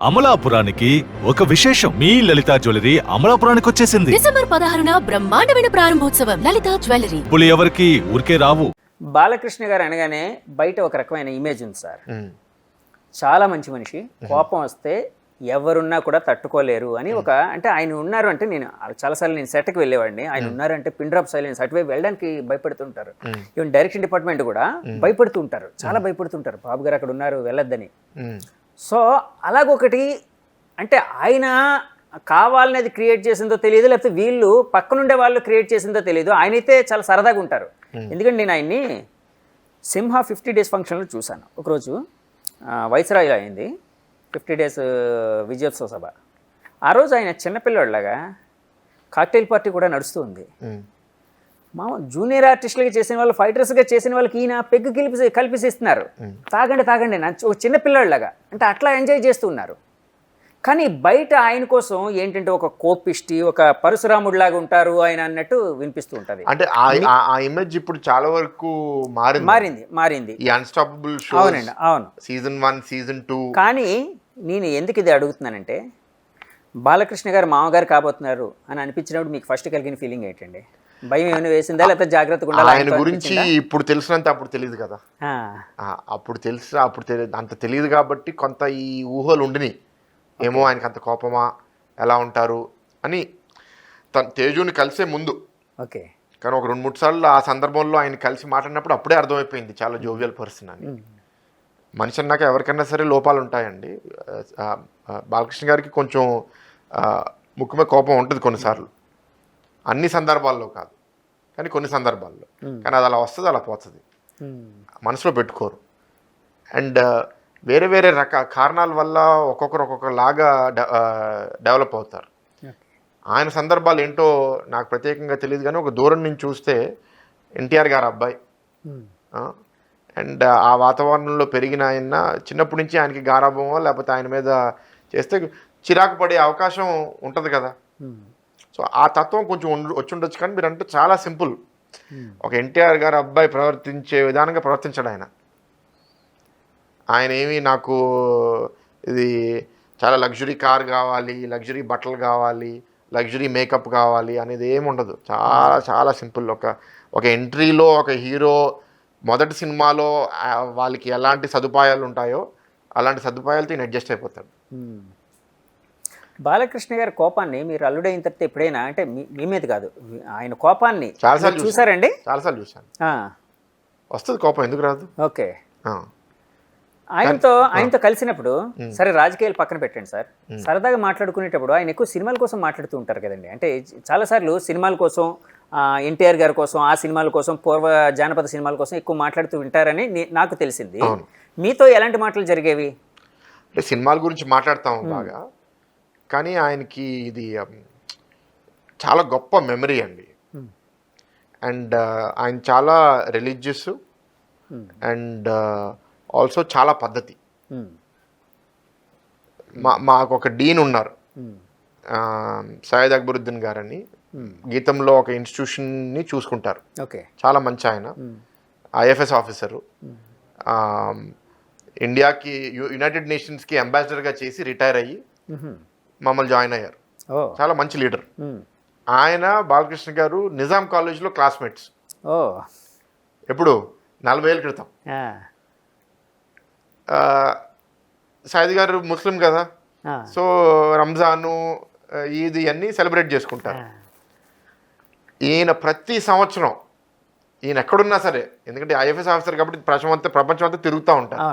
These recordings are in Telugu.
అమలాపురానికి ఒక విశేషం. మీ లలిత జ్యువెలరీ అమలాపురానికి వచ్చేసింది. డిసెంబర్ 16న బ్రహ్మాండమైన ప్రారంభోత్సవం. లలిత జ్యువెలరీ. ఇప్పుడు ఎవరికి ఊరికే రావు. బాలకృష్ణ గారు అనగానే బయట ఒక రకమైన ఇమేజ్ ఉంది సార్. చాలా మంచి మనిషి, కోపం వస్తే ఎవరున్నా కూడా తట్టుకోలేరు అని ఒక, అంటే ఆయన ఉన్నారు అంటే నేను చాలాసార్లు నేను సెట్కి వెళ్ళేవాడిని. ఆయన ఉన్నారంటే పిన్ డ్రాప్ సైలెన్స్, అటువైపు వెళ్ళడానికి భయపడుతుంటారు. ఈవెన్ డైరెక్షన్ డిపార్ట్మెంట్ కూడా భయపడుతుంటారు, చాలా భయపడుతుంటారు. బాబు గారు అక్కడ ఉన్నారు వెళ్ళొద్దని. సో అలాగొకటి, అంటే ఆయన కావాలని అది క్రియేట్ చేసిందో తెలియదు, లేకపోతే వీళ్ళు పక్కనుండే వాళ్ళు క్రియేట్ చేసిందో తెలియదు. ఆయనైతే చాలా సరదాగా ఉంటారు. ఎందుకంటే నేను ఆయన్ని సింహ 50 days ఫంక్షన్లో చూశాను. ఒకరోజు వైస్రాయ్లో అయింది 50 days విజయోత్సవ సభ. ఆ రోజు ఆయన చిన్నపిల్లవాళ్ళలాగా కాక్టైల్ పార్టీ కూడా నడుస్తూ ఉంది. జూనియర్ ఆర్టిస్టులుగా చేసిన వాళ్ళు, ఫైటర్స్గా చేసిన వాళ్ళకి ఈయన పెగ్గు కల్పిస్తున్నారు. తాగండి తాగండి నా ఒక చిన్నపిల్లవాళ్ళలాగా, అంటే అట్లా ఎంజాయ్ చేస్తూ ఉన్నారు. కానీ బయట ఆయన కోసం ఏంటంటే ఒక కోపిష్టి, ఒక పరశురాముడిలాగా ఉంటారు ఆయన అన్నట్టు వినిపిస్తూ ఉంటుంది. అంటే ఆ ఇమేజ్ ఇప్పుడు చాలా వరకు మారింది. ఈ అన్స్టాపబుల్ షో. అవునండి, అవును. Season 1, season 2. కానీ నేను ఎందుకు ఇది అడుగుతున్నానంటే, బాలకృష్ణ గారు మామగారు కాబోతున్నారు అని అనిపించినప్పుడు మీకు ఫస్ట్ కలిగిన ఫీలింగ్ ఏంటండి? భయం ఏమైనా వేసిందా, లేకపోతే జాగ్రత్తగా ఉండాలి? ఆయన గురించి ఇప్పుడు తెలిసినంత అప్పుడు తెలియదు కదా. అప్పుడు అంత తెలియదు కాబట్టి కొంత ఈ ఊహలు ఉండినాయి. ఏమో ఆయనకి అంత కోపమా, ఎలా ఉంటారు అని. తేజుని కలిసే ముందు ఓకే, కానీ ఒక 2-3 సార్లు ఆ సందర్భంలో ఆయన కలిసి మాట్లాడినప్పుడు అప్పుడే అర్థమైపోయింది చాలా జోవియల్ పర్సన్ అని. మనిషి అన్నాక ఎవరికైనా సరే లోపాలు ఉంటాయండి. బాలకృష్ణ గారికి కొంచెం ముఖ్యమైన కోపం ఉంటుంది కొన్నిసార్లు, అన్ని సందర్భాల్లో కాదు కానీ కొన్ని సందర్భాల్లో. కానీ అది అలా వస్తుంది, అలా పోతుంది, మనసులో పెట్టుకోరు. అండ్ వేరే వేరే కారణాల వల్ల ఒక్కొక్కలాగా డెవలప్ అవుతారు. ఆయన సందర్భాలు ఏంటో నాకు ప్రత్యేకంగా తెలియదు, కానీ ఒక దూరం నుంచి చూస్తే ఎన్టీఆర్ గారు అబ్బాయి, అండ్ ఆ వాతావరణంలో పెరిగిన ఆయన చిన్నప్పటి నుంచి ఆయనకి గారాభమో లేకపోతే ఆయన మీద చేస్తే చిరాకు పడే అవకాశం ఉంటుంది కదా. సో ఆ తత్వం కొంచెం వచ్చి ఉండొచ్చు. కానీ మీరు అంటే చాలా సింపుల్, ఒక ఎన్టీఆర్ గారు అబ్బాయి ప్రవర్తించే విధానంగా ప్రవర్తించాడు ఆయన. ఆయన ఏమి నాకు ఇది చాలా లగ్జరీ కార్ కావాలి, లగ్జరీ బట్టలు కావాలి, లగ్జరీ మేకప్ కావాలి అనేది ఏమి ఉండదు. చాలా చాలా సింపుల్. ఒక ఎంట్రీలో ఒక హీరో మొదటి సినిమాలో వాళ్ళకి ఎలాంటి సదుపాయాలు ఉంటాయో అలాంటి సదుపాయాలతో ఈయన అడ్జస్ట్ అయిపోతాడు. బాలకృష్ణ గారి కోపాన్ని మీరు అల్లుడైన తర్వాత ఎప్పుడైనా, అంటే మీ మీద కాదు, ఆయన కోపాన్ని చాలాసార్లు చూసారండి? చాలాసార్లు చూసాను. వస్తుంది కోపం, ఎందుకు రాదు? ఓకే. ఆయనతో కలిసినప్పుడు, సరే రాజకీయాలు పక్కన పెట్టండి సార్, సరదాగా మాట్లాడుకునేటప్పుడు ఆయన ఎక్కువ సినిమాల కోసం మాట్లాడుతూ ఉంటారు కదండి. అంటే చాలాసార్లు సినిమాల కోసం, ఎన్టీఆర్ గారి కోసం, ఆ సినిమాల కోసం, పూర్వ జానపద సినిమాల కోసం ఎక్కువ మాట్లాడుతూ వింటారని నాకు తెలిసింది. మీతో ఎలాంటి మాటలు జరిగేవి? అంటే సినిమాల గురించి మాట్లాడతాము బాగా, కానీ ఆయనకి ఇది చాలా గొప్ప మెమరీ అండి. అండ్ ఆయన చాలా రిలీజియస్ అండ్ ఆల్సో చాలా పద్ధతి. మాకు ఒక డీన్ ఉన్నారు, సయ్యద్ అక్బరుద్దీన్ గారని, గీతంలో ఒక ఇన్స్టిట్యూషన్ని చూసుకుంటారు. చాలా మంచి ఆయన, ఐఎఫ్ఎస్ ఆఫీసరు. ఇండియాకి యునైటెడ్ నేషన్స్కి అంబాసిడర్గా చేసి రిటైర్ అయ్యి మమ్మల్ని జాయిన్ అయ్యారు. చాలా మంచి లీడర్ ఆయన. బాలకృష్ణ గారు నిజాం కాలేజ్లో క్లాస్మేట్స్. ఎప్పుడు 40 ఏళ్ళ క్రితం. సయ్యద్ గారు ముస్లిం కదా, సో రంజాను, ఈద్ అన్నీ సెలబ్రేట్ చేసుకుంటారు. ఈయన ప్రతి సంవత్సరం ఈయన ఎక్కడున్నా సరే, ఎందుకంటే ఐఎఫ్ఎస్ ఆఫీసర్ కాబట్టి ప్రపంచం అంతా తిరుగుతూ ఉంటారు,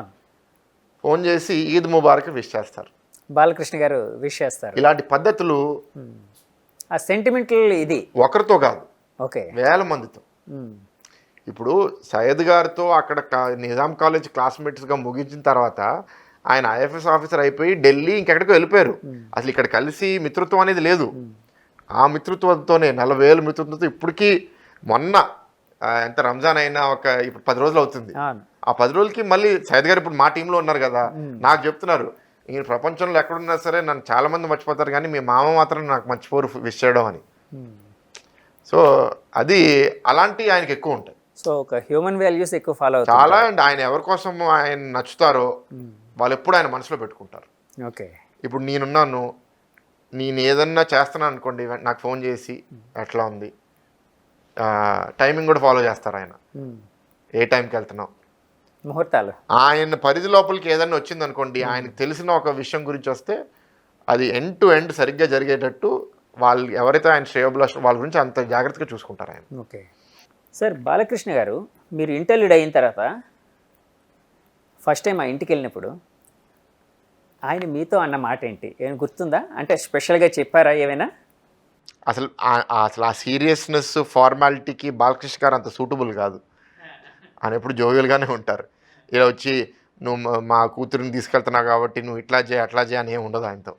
ఫోన్ చేసి ఈద్ ముబారక్ విష్ చేస్తారు. బాలకృష్ణ గారు విష్ చేస్తారు. ఇలాంటి పద్ధతులు ఆ సెంటిమెంటల్ ఇది ఒకరితో కాదు, ఓకే, వేల మందితో. ఇప్పుడు సయ్యద్ గారితో అక్కడ నిజాం కాలేజ్ క్లాస్మేట్స్గా ముగించిన తర్వాత ఆయన ఐఎఫ్ఎస్ ఆఫీసర్ అయిపోయి ఢిల్లీ ఇంకెక్కడికో వెళ్ళిపోయారు. అసలు ఇక్కడ కలిసి మిత్రత్వం అనేది లేదు. ఆ మిత్రత్వంతోనే 40 ఏళ్ళ మిత్రత్వంతో ఇప్పటికీ, మొన్న ఎంత రంజాన్ అయినా ఇప్పుడు 10 రోజులు అవుతుంది. ఆ 10 రోజులకి మళ్ళీ సయ్యద్ గారు ఇప్పుడు మా టీంలో ఉన్నారు కదా, నాకు చెప్తున్నారు, ఈయన ప్రపంచంలో ఎక్కడున్నా సరే నన్ను చాలామంది మర్చిపోతారు కానీ మీ మామ మాత్రం నాకు మర్చిపోరు విష్ చేయడం అని. సో అది అలాంటి ఆయనకి ఎక్కువ ఉంటాయి. సో ఒక హ్యూమన్ వాల్యూస్ ఎక్కువ ఫాలో అవుతారు చాలా. అండ్ ఆయన ఎవరి కోసం ఆయన నచ్చుతారో వాళ్ళు ఎప్పుడు ఆయన మనసులో పెట్టుకుంటారు. ఓకే. ఇప్పుడు నేనున్నాను, నేను ఏదన్నా చేస్తున్నాను అనుకోండి, నాకు ఫోన్ చేసి ఎట్లా ఉంది, టైమింగ్ కూడా ఫాలో చేస్తారు ఆయన, ఏ టైంకి వెళ్తున్నావు, ముహూర్తాలు. ఆయన పరిధి లోపలికి ఏదన్నా వచ్చింది అనుకోండి, ఆయనకు తెలిసిన ఒక విషయం గురించి వస్తే అది ఎండ్ టు ఎండ్ సరిగ్గా జరిగేటట్టు వాళ్ళు ఎవరైతే ఆయన శ్రేయోభిలాష్ వాళ్ళ గురించి అంత జాగ్రత్తగా చూసుకుంటారు ఆయన. ఓకే సార్, బాలకృష్ణ గారు మీరు ఇంటర్వ్యూడ్ అయిన తర్వాత ఫస్ట్ టైం ఆ ఇంటికి వెళ్ళినప్పుడు ఆయన మీతో అన్న మాట ఏంటి, ఏమైనా గుర్తుందా? అంటే స్పెషల్గా చెప్పారా ఏమైనా? అసలు ఆ సీరియస్నెస్ ఫార్మాలిటీకి బాలకృష్ణ గారు అంత సూటబుల్ కాదు. ఆయన ఎప్పుడు జోవియల్గానే ఉంటారు. ఇలా వచ్చి నువ్వు మా కూతురిని తీసుకెళ్తున్నావు కాబట్టి నువ్వు ఇట్లా చేయి అట్లా చేయి అని ఏమి ఉండదు. ఆయనతో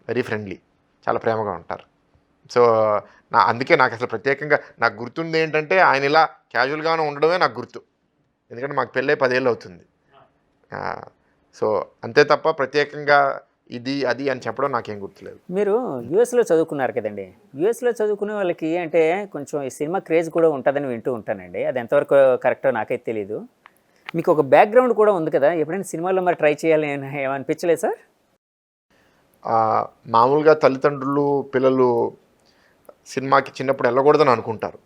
వెరీ ఫ్రెండ్లీ, చాలా ప్రేమగా ఉంటారు. సో అందుకే నాకు అసలు ప్రత్యేకంగా నాకు గుర్తుంది ఏంటంటే ఆయన ఇలా క్యాజువల్గానే ఉండడమే నాకు గుర్తు. ఎందుకంటే మాకు పెళ్ళై 10 ఏళ్ళు అవుతుంది. సో అంతే తప్ప ప్రత్యేకంగా ఇది అది అని చెప్పడం నాకేం గుర్తులేదు. మీరు యూఎస్లో చదువుకున్నారు కదండి, యూఎస్లో చదువుకునే వాళ్ళకి అంటే కొంచెం ఈ సినిమా క్రేజ్ కూడా ఉంటుందని వింటూ ఉంటానండి. అది ఎంతవరకు కరెక్టో నాకైతే తెలీదు. మీకు ఒక బ్యాక్గ్రౌండ్ కూడా ఉంది కదా, ఎప్పుడైనా సినిమాల్లో మరి ట్రై చేయాలి ఏమనిపించలేదు సార్? మామూలుగా తల్లిదండ్రులు పిల్లలు సినిమాకి చిన్నప్పుడు వెళ్ళకూడదని అనుకుంటారు.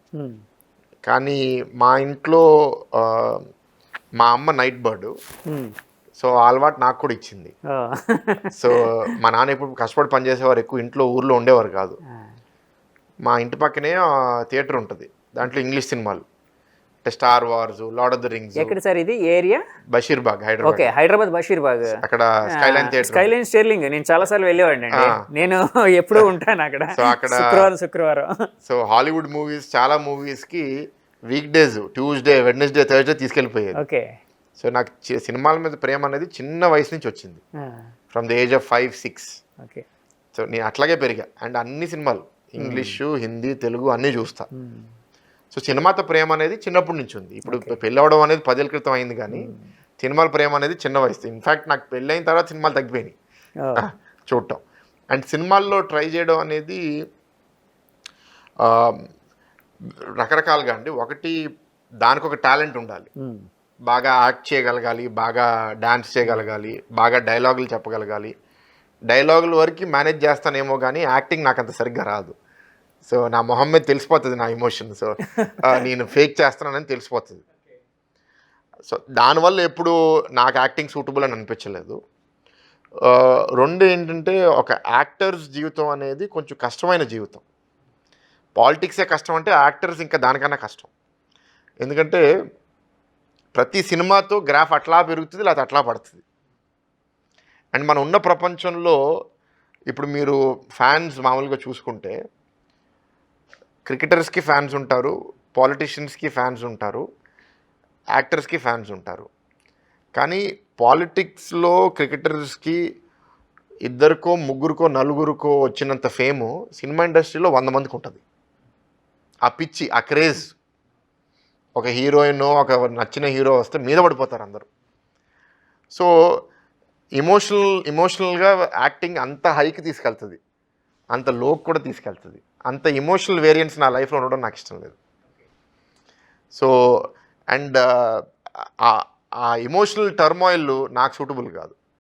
కానీ మా ఇంట్లో మా అమ్మ నైట్ బర్డ్, సో అలవాటు నాకు కూడా ఇచ్చింది. సో మా నాన్న ఎప్పుడు కష్టపడి పనిచేసేవారు, ఎక్కువ ఇంట్లో ఊర్లో ఉండేవారు కాదు. మా ఇంటి పక్కనే థియేటర్ ఉంటుంది, దాంట్లో ఇంగ్లీష్ సినిమాలు అంటే star wars, lord of the rings. ఎక్కడ సార్ ఇది ఏరియా? బషీర్బాగ్, హైదరాబాద్. ఓకే, హైదరాబాద్ బషీర్బాగ్. అక్కడ స్కైలైన్ థియేటర్, స్కైలైన్ స్టెర్లింగ్. నేను చాలాసార్లు వెళ్ళేవాడిని అండి, నేను ఎప్పుడూ ఉంటాను అక్కడ. సో అక్కడ శుక్రవారం. సో హాలీవుడ్ మూవీస్, చాలా మూవీస్కి week days Tuesday, Wednesday, Thursday తీసుకెళ్ళిపోయారు. ఓకే. సో నాకు సినిమాల మీద ప్రేమ అనేది చిన్న వయసు నుంచి వచ్చింది, from the age of 5-6. Okay. So నేను అట్లాగే పెరిగా. అండ్ అన్ని సినిమాలు ఇంగ్లీషు, హిందీ, తెలుగు అన్నీ చూస్తా. సో సినిమాతో ప్రేమ అనేది చిన్నప్పటి నుంచి ఉంది. ఇప్పుడు పెళ్ళి అవ్వడం అనేది 10 ఏళ్ళ క్రితం అయింది, కానీ సినిమాల ప్రేమ అనేది చిన్న వయసు. ఇన్ఫ్యాక్ట్ నాకు పెళ్ళి అయిన తర్వాత సినిమాలు తగ్గిపోయినాయి చూడటం. అండ్ సినిమాల్లో ట్రై చేయడం అనేది రకరకాలుగా అండి. ఒకటి, దానికి ఒక టాలెంట్ ఉండాలి, బాగా యాక్ట్ చేయగలగాలి, బాగా డ్యాన్స్ చేయగలగాలి, బాగా డైలాగులు చెప్పగలగాలి. డైలాగుల వరకు మేనేజ్ చేస్తానేమో కానీ యాక్టింగ్ నాకు అంత సరిగ్గా రాదు. సో నా మొహం మీద తెలిసిపోతుంది నా ఎమోషన్. సో నేను ఫేక్ చేస్తున్నానని తెలిసిపోతుంది. సో దానివల్ల ఎప్పుడు నాకు యాక్టింగ్ సూటబుల్ అని అనిపించలేదు. రెండు ఏంటంటే, ఒక యాక్టర్స్ జీవితం అనేది కొంచెం కష్టమైన జీవితం. పాలిటిక్సే కష్టం అంటే యాక్టర్స్ ఇంకా దానికన్నా కష్టం. ఎందుకంటే ప్రతి సినిమాతో గ్రాఫ్ అట్లా పెరుగుతుంది, లేకపోతే అట్లా పడుతుంది. అండ్ మనం ఉన్న ప్రపంచంలో ఇప్పుడు మీరు ఫ్యాన్స్ మామూలుగా చూసుకుంటే క్రికెటర్స్కి ఫ్యాన్స్ ఉంటారు, పాలిటిషియన్స్కి ఫ్యాన్స్ ఉంటారు, యాక్టర్స్కి ఫ్యాన్స్ ఉంటారు. కానీ పాలిటిక్స్లో క్రికెటర్స్కి 2కో 3కో 4కో వచ్చినంత ఫేము సినిమా ఇండస్ట్రీలో 100 మందికి ఉంటుంది. ఆ పిచ్చి, ఆ క్రేజ్. ఒక హీరోయిన్, ఒక నచ్చిన హీరో వస్తే మీద పడిపోతారు అందరూ. సో ఎమోషనల్గా యాక్టింగ్ అంత హైకి తీసుకెళ్తుంది, అంత లోకి కూడా తీసుకెళ్తుంది. అంత ఎమోషనల్ వేరియంట్స్ నా లైఫ్లో ఉండడం నాకు ఇష్టం లేదు. సో అండ్ ఆ ఎమోషనల్ టర్మాయిల్ నాకు సూటబుల్ కాదు.